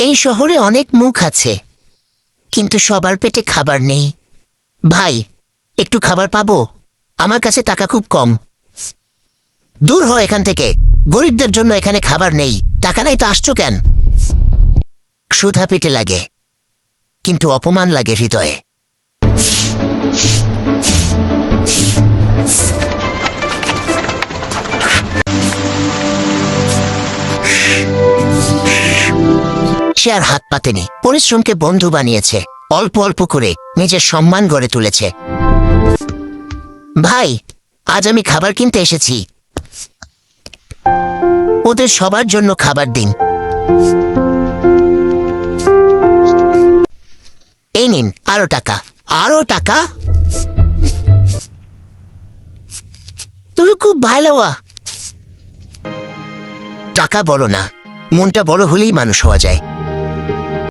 এই শহরে অনেক মুখ আছে, কিন্তু সবার পেটে খাবার নেই। ভাই, একটু খাবার পাবো? আমার কাছে টাকা খুব কম। দূর হয় এখান থেকে, গরিবদের জন্য এখানে খাবার নেই। টাকা নাই তো আসছো কেন? ক্ষুধা পেটে লাগে, কিন্তু অপমান লাগে হৃদয়ে। সে আর হাত পাতেনি, পরিশ্রমকে বন্ধু বানিয়েছে, অল্প অল্প করে নিজের সম্মান গড়ে তুলেছে। ভাই, আজ আমি খাবার কিনতে এসেছি, ওদের সবার জন্য খাবার দিন। এই নিন আরো টাকা। আরো টাকা? তুমি খুব ভালো। টাকা বড় না, মনটা বড় হলেই মানুষ হওয়া যায়।